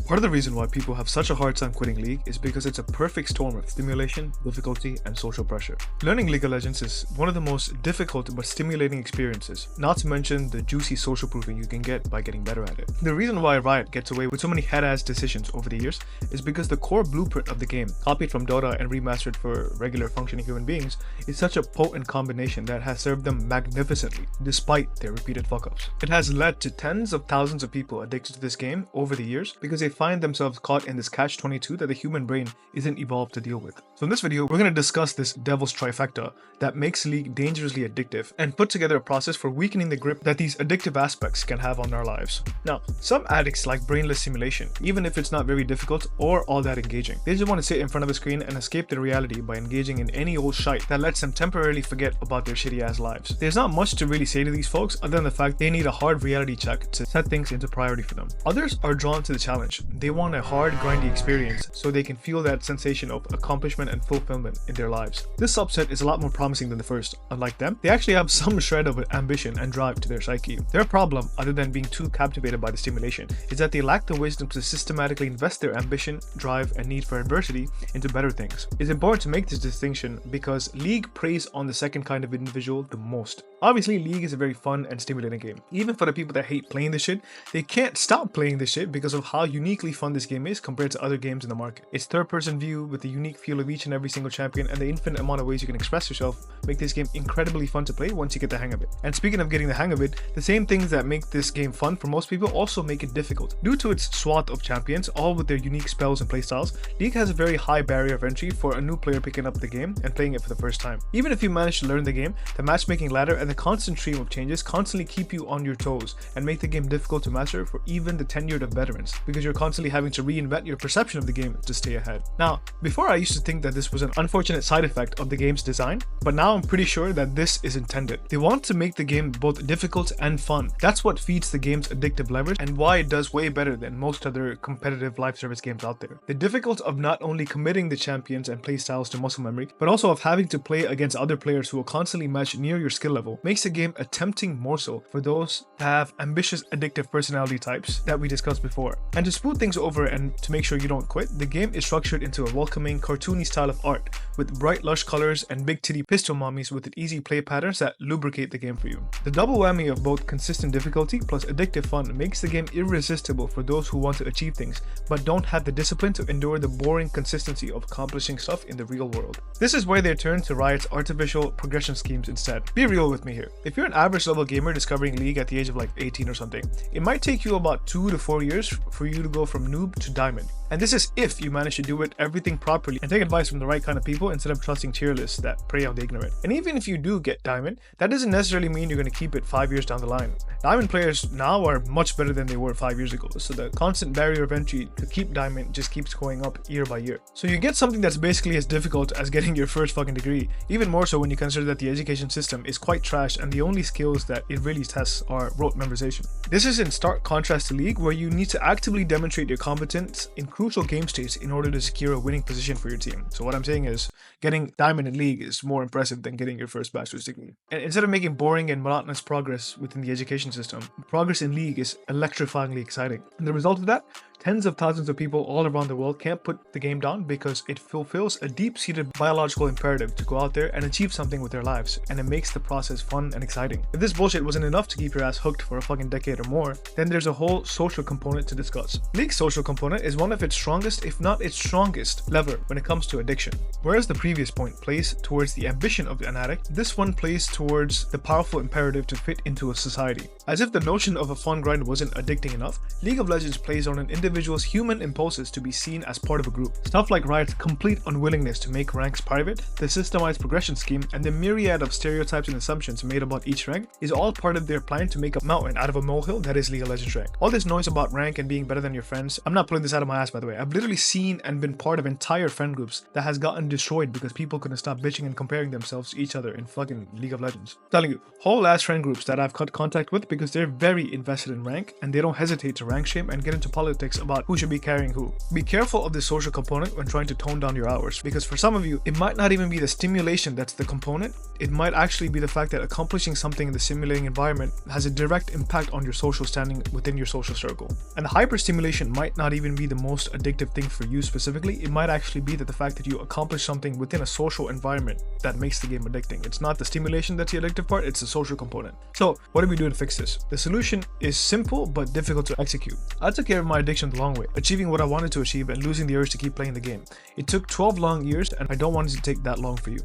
Part of the reason why people have such a hard time quitting League is because it's a perfect storm of stimulation, difficulty, and social pressure. Learning League of Legends is one of the most difficult but stimulating experiences, not to mention the juicy social proving you can get by getting better at it. The reason why Riot gets away with so many head-ass decisions over the years is because the core blueprint of the game, copied from Dota and remastered for regular functioning human beings, is such a potent combination that has served them magnificently despite their repeated fuck-ups. It has led to tens of thousands of people addicted to this game over the years because they find themselves caught in this catch-22 that the human brain isn't evolved to deal with. So in this video, we're going to discuss this devil's trifecta that makes League dangerously addictive and put together a process for weakening the grip that these addictive aspects can have on our lives. Now, some addicts like brainless simulation, even if it's not very difficult or all that engaging. They just want to sit in front of a screen and escape their reality by engaging in any old shite that lets them temporarily forget about their shitty ass lives. There's not much to really say to these folks other than the fact they need a hard reality check to set things into priority for them. Others are drawn to the challenge. They want a hard, grindy experience so they can feel that sensation of accomplishment and fulfillment in their lives. This subset is a lot more promising than the first. Unlike them, they actually have some shred of ambition and drive to their psyche. Their problem, other than being too captivated by the stimulation, is that they lack the wisdom to systematically invest their ambition, drive, and need for adversity into better things. It's important to make this distinction because League preys on the second kind of individual the most. Obviously, League is a very fun and stimulating game. Even for the people that hate playing this shit, they can't stop playing this shit because of how uniquely fun this game is compared to other games in the market. Its third-person view with the unique feel of each and every single champion and the infinite amount of ways you can express yourself make this game incredibly fun to play once you get the hang of it. And speaking of getting the hang of it, the same things that make this game fun for most people also make it difficult. Due to its swath of champions, all with their unique spells and playstyles, League has a very high barrier of entry for a new player picking up the game and playing it for the first time. Even if you manage to learn the game, the matchmaking ladder and the constant stream of changes constantly keep you on your toes and make the game difficult to master for even the tenured of veterans, because you're constantly having to reinvent your perception of the game to stay ahead. Now, before I used to think that this was an unfortunate side effect of the game's design, but now I'm pretty sure that this is intended. They want to make the game both difficult and fun. That's what feeds the game's addictive leverage and why it does way better than most other competitive live service games out there. The difficulty of not only committing the champions and playstyles to muscle memory, but also of having to play against other players who will constantly match near your skill level, makes the game a tempting morsel for those that have ambitious addictive personality types that we discussed before. And to smooth things over and to make sure you don't quit, the game is structured into a welcoming, cartoony style of art with bright lush colors and big titty pistol mommies with easy play patterns that lubricate the game for you. The double whammy of both consistent difficulty plus addictive fun makes the game irresistible for those who want to achieve things but don't have the discipline to endure the boring consistency of accomplishing stuff in the real world. This is where they turn to Riot's artificial progression schemes instead. Be real with me here. If you're an average level gamer discovering League at the age of like 18 or something, it might take you about 2 to 4 years for you to go from noob to diamond. And this is if you manage to do everything properly and take advice from the right kind of people instead of trusting tier lists that prey on the ignorant. And even if you do get diamond, that doesn't necessarily mean you're going to keep it 5 years down the line. Diamond players now are much better than they were 5 years ago, so the constant barrier of entry to keep diamond just keeps going up year by year. So you get something that's basically as difficult as getting your first fucking degree, even more so when you consider that the education system is quite trash and the only skills that it really tests are rote memorization. This is in stark contrast to League, where you need to actively demonstrate your competence in crucial game states in order to secure a winning position for your team. So what I'm saying is, getting diamond in League is more impressive than getting your first bachelor's degree. And instead of making boring and monotonous progress within the education system, progress in League is electrifyingly exciting. And the result of that, tens of thousands of people all around the world can't put the game down because it fulfills a deep-seated biological imperative to go out there and achieve something with their lives, and it makes the process fun and exciting. If this bullshit wasn't enough to keep your ass hooked for a fucking decade or more, then there's a whole social component to discuss. League's social component is one of its strongest, if not its strongest, lever when it comes to addiction. Whereas the previous point plays towards the ambition of an addict, this one plays towards the powerful imperative to fit into a society. As if the notion of a fun grind wasn't addicting enough, League of Legends plays on an individual's human impulses to be seen as part of a group. Stuff like Riot's complete unwillingness to make ranks private, the systemized progression scheme, and the myriad of stereotypes and assumptions made about each rank is all part of their plan to make a mountain out of a molehill that is League of Legends rank. All this noise about rank and being better than your friends, I'm not pulling this out of my ass by the way. I've literally seen and been part of entire friend groups that has gotten destroyed because people couldn't stop bitching and comparing themselves to each other in fucking League of Legends. I'm telling you, whole ass friend groups that I've cut contact with because they're very invested in rank and they don't hesitate to rank shame and get into politics politics about who should be carrying who. Be careful of the social component when trying to tone down your hours, because for some of you, it might not even be the stimulation that's the component. It might actually be the fact that accomplishing something in the stimulating environment has a direct impact on your social standing within your social circle. And the hyperstimulation might not even be the most addictive thing for you specifically. It might actually be that the fact that you accomplish something within a social environment that makes the game addicting. It's not the stimulation that's the addictive part, it's the social component. So what do we do to fix this? The solution is simple but difficult to execute. I took care of my addiction the long way, achieving what I wanted to achieve and losing the urge to keep playing the game. It took 12 long years, and I don't want it to take that long for you.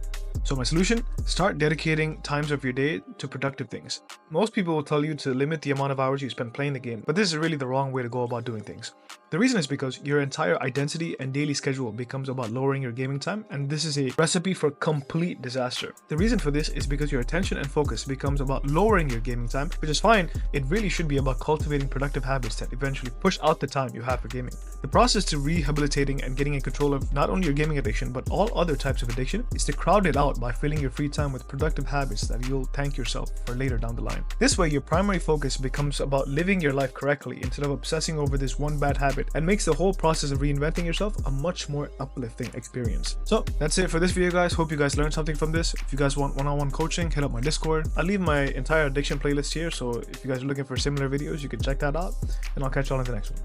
So my solution: start dedicating times of your day to productive things. Most people will tell you to limit the amount of hours you spend playing the game, but this is really the wrong way to go about doing things. The reason is because your entire identity and daily schedule becomes about lowering your gaming time, and this is a recipe for complete disaster. The reason for this is because your attention and focus becomes about lowering your gaming time, which is fine. It really should be about cultivating productive habits that eventually push out the time you have for gaming. The process to rehabilitating and getting in control of not only your gaming addiction, but all other types of addiction, is to crowd it out by filling your free time with productive habits that you'll thank yourself for later down the line. This way, your primary focus becomes about living your life correctly instead of obsessing over this one bad habit, and makes the whole process of reinventing yourself a much more uplifting experience. So that's it for this video, guys. Hope you guys learned something from this. If you guys want one-on-one coaching, hit up my Discord. I'll leave my entire addiction playlist here, so if you guys are looking for similar videos, you can check that out, and I'll catch y'all in the next one.